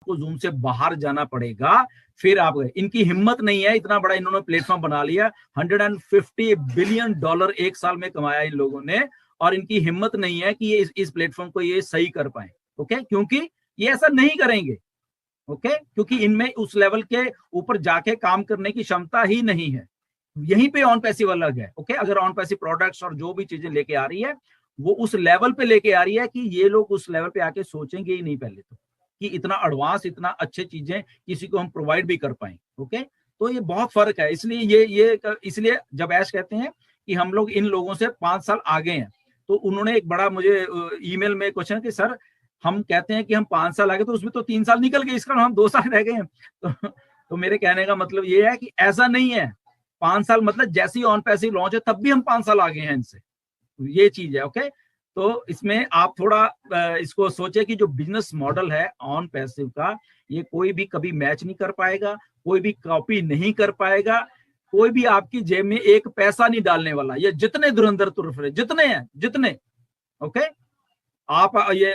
आपको जूम से बाहर जाना पड़ेगा, फिर आप इनकी हिम्मत नहीं है, इतना बड़ा इन्होंने प्लेटफॉर्म बना लिया, $150 बिलियन एक साल में कमाया इन लोगों ने, और इनकी हिम्मत नहीं है कि ये इस प्लेटफॉर्म को ये सही कर पाए। ओके, क्योंकि ये ऐसा नहीं करेंगे। ओके, क्योंकि इनमें उस लेवल के ऊपर जाके काम करने की क्षमता ही नहीं है। यहीं पे ऑन पैसिव अलग है। ओके, अगर ऑन पैसिव प्रोडक्ट्स और जो भी चीजें लेके आ रही है वो उस लेवल पे लेके आ रही है कि ये लोग उस लेवल पे आके सोचेंगे ही नहीं पहले तो कि इतना एडवांस, इतना अच्छे चीजें किसी को हम प्रोवाइड भी कर पाए। ओके, तो ये बहुत फर्क है। इसलिए ये इसलिए जब ऐश कहते हैं कि हम लोग इन लोगों से 5 साल आगे हैं, तो उन्होंने एक बड़ा मुझे ईमेल में क्वेश्चन कि सर हम कहते हैं कि हम 5 साल आगे, तो उसमें तो 3 साल निकल गए, इसका हम 2 साल रह गए हैं। तो मेरे कहने का मतलब ये है कि ऐसा नहीं है। 5 साल मतलब जैसे ही ऑन पैसिव लॉन्च है तब भी हम 5 साल आगे हैं इनसे, ये चीज है। ओके, तो इसमें आप थोड़ा इसको सोचे कि जो बिजनेस मॉडल है ऑन पैसिव का, ये कोई भी कभी मैच नहीं कर पाएगा, कोई भी कॉपी नहीं कर पाएगा, कोई भी आपकी जेब में एक पैसा नहीं डालने वाला। ये जितने धुरंधर तुर्फ रहे, जितने हैं जितने, ओके, आप ये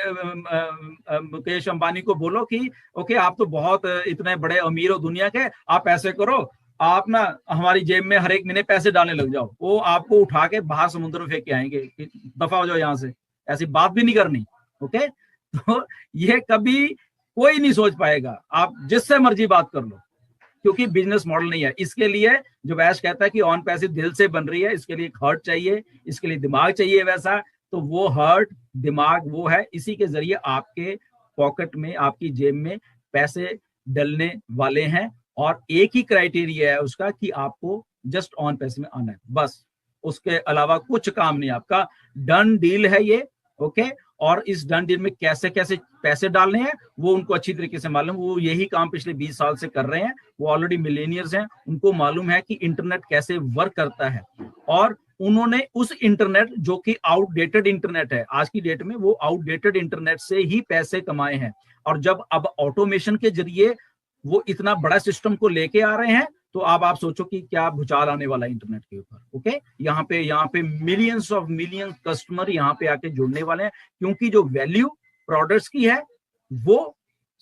मुकेश अंबानी को बोलो कि ओके आप तो बहुत इतने बड़े अमीर हो दुनिया के, आप ऐसे करो, आप ना हमारी जेब में हर एक महीने पैसे डालने लग जाओ, वो आपको उठा के बाहर समुद्र में फेंक के आएंगे कि दफा हो जाओ यहाँ से। ऐसी बात भी नहीं करनी। ओके, तो ये कभी कोई नहीं सोच पाएगा, आप जिससे मर्जी बात कर लो, क्योंकि बिजनेस मॉडल नहीं है। इसके लिए जो वैश कहता है कि ऑन पैसिव दिल से बन रही है, इसके लिए एक हर्ट चाहिए, इसके लिए दिमाग चाहिए वैसा, तो वो हर्ट दिमाग वो है, इसी के जरिए आपके पॉकेट में, आपकी जेब में पैसे डलने वाले हैं। और एक ही क्राइटेरिया है उसका कि आपको जस्ट ऑन पैसिव में आना है, बस, उसके अलावा कुछ काम नहीं। आपका डन डील है ये। ओके, और इस डन डील में कैसे कैसे पैसे डालने हैं वो उनको अच्छी तरीके से मालूम, वो यही काम पिछले 20 साल से कर रहे हैं, वो ऑलरेडी मिलेनियर्स हैं, उनको मालूम है कि इंटरनेट कैसे वर्क करता है। और उन्होंने उस इंटरनेट जो कि आउटडेटेड इंटरनेट है आज की डेट में, वो आउटडेटेड इंटरनेट से ही पैसे कमाए हैं। और जब अब ऑटोमेशन के जरिए वो इतना बड़ा सिस्टम को लेके आ रहे हैं, तो अब आप सोचो कि क्या भूचाल आने वाला है इंटरनेट के ऊपर। ओके, यहाँ पे मिलियंस ऑफ मिलियन कस्टमर यहाँ पे आके जुड़ने वाले हैं, क्योंकि जो वैल्यू प्रोडक्ट्स की है वो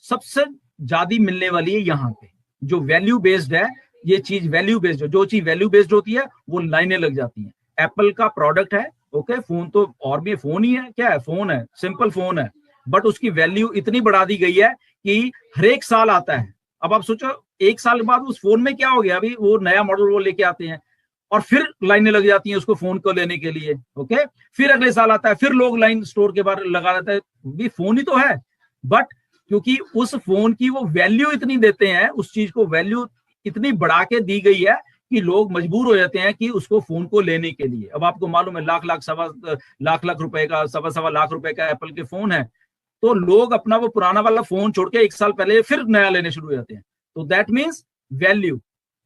सबसे ज्यादा मिलने वाली है यहाँ पे। जो वैल्यू बेस्ड है, ये चीज वैल्यू बेस्ड है, जो चीज वैल्यू बेस्ड होती है वो लाइनें लग जाती हैं। एप्पल का प्रोडक्ट है, ओके, फोन तो और भी फोन ही है, क्या है, फोन है, सिंपल फोन है, बट उसकी वैल्यू इतनी बढ़ा दी गई है कि हर एक साल आता है। अब आप सोचो 1 साल बाद उस फोन में क्या हो गया, अभी वो नया मॉडल वो लेके आते हैं और फिर लाइनें लग जाती हैं उसको फोन को लेने के लिए। ओके, फिर अगले साल आता है, फिर लोग लाइन स्टोर के बाहर लगा देते हैं, भी फोन ही तो है, बट क्योंकि उस फोन की वो वैल्यू इतनी देते हैं, उस चीज को वैल्यू इतनी बढ़ा के दी गई है कि लोग मजबूर हो जाते हैं कि उसको फोन को लेने के लिए। अब आपको मालूम है लाख लाख सवा लाख रुपए का, सवा सवा लाख रुपए का एप्पल के फोन है, तो लोग अपना वो पुराना वाला फोन छोड़ के 1 साल पहले फिर नया लेने शुरू हो जाते हैं। तो दैट मीन्स वैल्यू।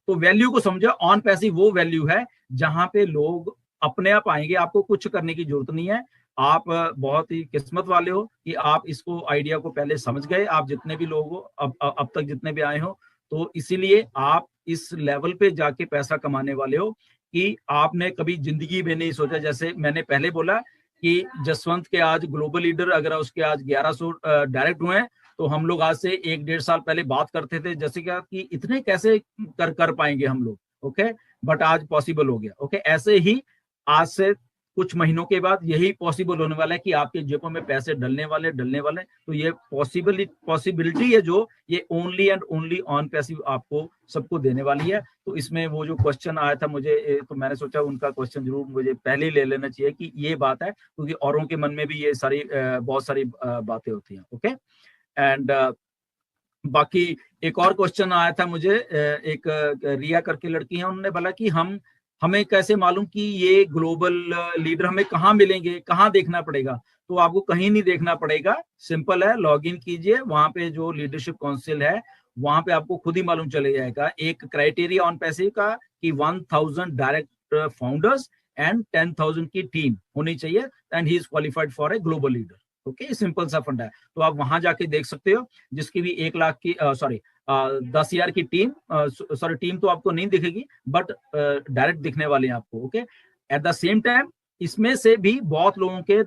तो वैल्यू को समझो, ऑन पैसिव वो वैल्यू है जहां पे लोग अपने आप आएंगे, आपको कुछ करने की जरूरत नहीं है। आप बहुत ही किस्मत वाले हो कि आप इसको आइडिया को पहले समझ गए, आप जितने भी लोग हो, अब तक जितने भी आए हो, तो इसीलिए आप इस लेवल पे जाके पैसा कमाने वाले हो कि आपने कभी जिंदगी में नहीं सोचा। जैसे मैंने पहले बोला कि जसवंत के आज ग्लोबल लीडर अगर उसके आज 1100 डायरेक्ट हुए हैं, तो हम लोग आज से 1-1.5 साल पहले बात करते थे जैसे क्या कि इतने कैसे कर पाएंगे हम लोग। ओके, बट आज पॉसिबल हो गया। ओके, ऐसे ही आज से कुछ महीनों के बाद यही पॉसिबल होने वाला है कि आपके जेबों में पैसे डलने वाले। तो ये पॉसिबिलिटी है जो ये only and only on passive आपको सबको देने वाली है। तो इसमें वो जो क्वेश्चन आया था मुझे, तो मैंने सोचा उनका क्वेश्चन जरूर मुझे पहले ही ले लेना चाहिए कि ये बात है, क्योंकि औरों के मन में भी ये सारी बहुत सारी बातें होती हैं। ओके, एंड बाकी एक और क्वेश्चन आया था मुझे, एक रिया करके लड़की है, उन्होंने बोला कि हमें कैसे मालूम कि ये ग्लोबल लीडर हमें कहाँ मिलेंगे, कहाँ देखना पड़ेगा। तो आपको कहीं नहीं देखना पड़ेगा, सिंपल है, लॉग इन कीजिए, वहां पे जो लीडरशिप काउंसिल है वहां पे आपको खुद ही मालूम चले जाएगा। एक क्राइटेरिया ऑन पैसिव का कि 1000 डायरेक्ट फाउंडर्स एंड 10,000 की टीम होनी चाहिए, and he is qualified for a global leader. Okay, simple सा फंडा है। तो आप वहां जाके देख सकते हो, जिसकी भी 1 लाख की 10,000 की टीम, सॉरी टीम तो आपको नहीं दिखेगी, बट डायरेक्ट दिखने वाले हैं आपको। Okay, at the same time इसमें से भी बहुत लोगों के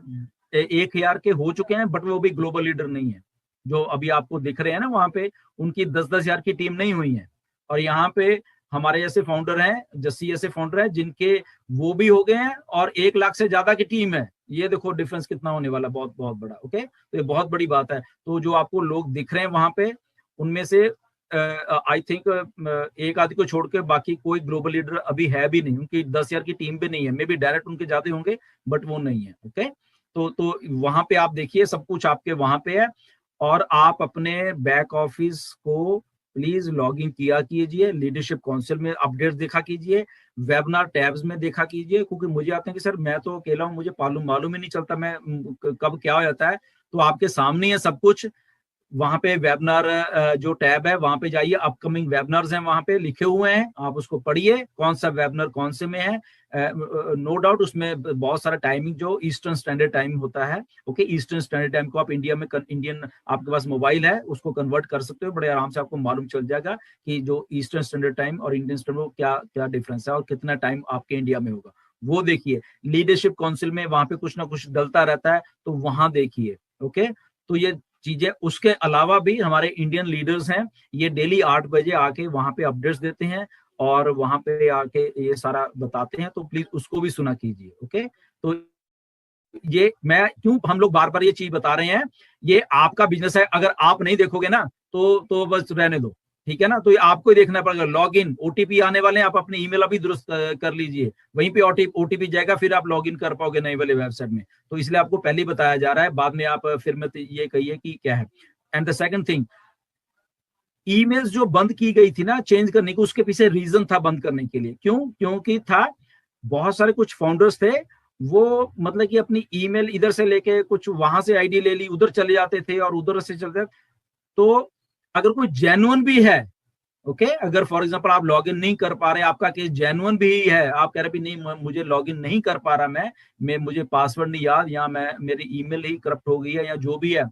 1,000 के हो चुके हैं, बट वो भी ग्लोबल लीडर नहीं है। जो अभी आपको दिख रहे हैं ना वहां पे, उनकी 10-10 हजार की टीम नहीं हुई है। और यहाँ पे हमारे जैसे फाउंडर हैं, जस्सी जैसे फाउंडर हैं, जिनके वो भी हो गए हैं और 1 लाख से ज्यादा की टीम है। ये देखो डिफरेंस कितना होने वाला, बहुत बहुत बड़ा। ओके, तो ये बहुत बड़ी बात है। तो जो आपको लोग दिख रहे हैं वहां पे, उनमें से आई थिंक एक आदि को छोड़ के बाकी कोई ग्लोबल लीडर अभी है भी नहीं, उनकी 10 हजार की टीम भी नहीं है। मे बी डायरेक्ट उनके ज्यादा होंगे, बट वो नहीं है। ओके, तो वहां पे आप देखिए सब कुछ आपके वहां पे है। और आप अपने बैक ऑफिस को प्लीज लॉग इन किया कीजिए, लीडरशिप काउंसिल में अपडेट्स देखा कीजिए, वेबिनार टैब्स में देखा कीजिए, क्योंकि मुझे आते हैं कि सर मैं तो अकेला हूँ, मुझे मालूम ही नहीं चलता मैं कब क्या हो जाता है। तो आपके सामने है सब कुछ। वहां पे वेबिनार जो टैब है वहां पे जाइए, अपकमिंग वेबिनार्स हैं वहां पे लिखे हुए हैं, आप उसको पढ़िए कौन सा वेबिनार कौन से में है। नो डाउट उसमें बहुत सारा टाइमिंग जो ईस्टर्न स्टैंडर्ड टाइम होता है। ओके, ईस्टर्न स्टैंडर्ड टाइम को आप इंडिया में इंडियन आपके पास मोबाइल है उसको कन्वर्ट कर सकते हो, बड़े आराम से आपको मालूम चल जाएगा कि जो ईस्टर्न स्टैंडर्ड टाइम और इंडियन स्टैंडर्ड क्या क्या डिफरेंस है और कितना टाइम आपके इंडिया में होगा, वो देखिए। लीडरशिप काउंसिल में वहां पे कुछ ना कुछ डलता रहता है, तो वहां देखिए। ओके, तो ये चीजें। उसके अलावा भी हमारे इंडियन लीडर्स हैं, ये डेली 8 बजे आके वहां पे अपडेट्स देते हैं और वहां पे आके ये सारा बताते हैं, तो प्लीज उसको भी सुना कीजिए। ओके, तो ये मैं क्यों हम लोग बार बार ये चीज बता रहे हैं, ये आपका बिजनेस है, अगर आप नहीं देखोगे ना तो बस रहने दो, ठीक है ना। तो ये आपको ही देखना पड़ेगा। लॉग इन ओटीपी आने वाले हैं, आप अपने ईमेल अभी दुरुस्त कर लीजिए, वहीं पे ओटीपी जाएगा, फिर आप लॉग इन कर पाओगे नए वाले वेबसाइट में। तो इसलिए आपको पहले ही बताया जा रहा है, बाद में आप फिर मत ये कहिए कि क्या है। And the second thing, emails जो बंद की गई थी ना चेंज करने की, उसके पीछे रीजन था बंद करने के लिए। क्यों? क्योंकि था बहुत सारे कुछ फाउंडर्स थे, वो मतलब कि अपनी ईमेल इधर से लेके कुछ वहां से आईडी ले ली, उधर चले जाते थे और उधर से चलते। तो अगर कोई जेन्युइन भी है, ओके, अगर फॉर एग्जांपल आप लॉगिन नहीं कर पा रहे, आपका केस जेन्युइन भी है, आप कह रहे भी नहीं मुझे लॉगिन नहीं कर पा रहा मैं मुझे पासवर्ड नहीं याद, या मैं मेरी ईमेल ही करप्ट हो गई है या जो भी है,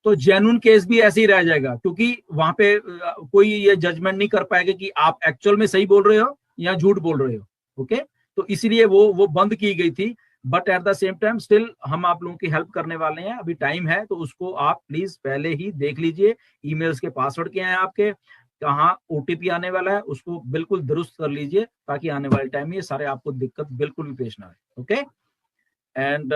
तो जेन्युइन केस भी ऐसे ही रह जाएगा। क्योंकि वहां पे कोई ये जजमेंट नहीं कर पाएगा कि आप एक्चुअल में सही बोल रहे हो या झूठ बोल रहे हो। ओके, तो इसीलिए वो बंद की गई थी। But at the same time still हम आप लोगों की हेल्प करने वाले हैं, अभी टाइम है, तो उसको आप प्लीज पहले ही देख लीजिए। ईमेल्स के पासवर्ड क्या है आपके, कहाँ ओटीपी आने वाला है, उसको बिल्कुल दुरुस्त कर लीजिए, ताकि आने वाले टाइम में ये सारे आपको दिक्कत बिल्कुल भी पेश ना आए। Okay, and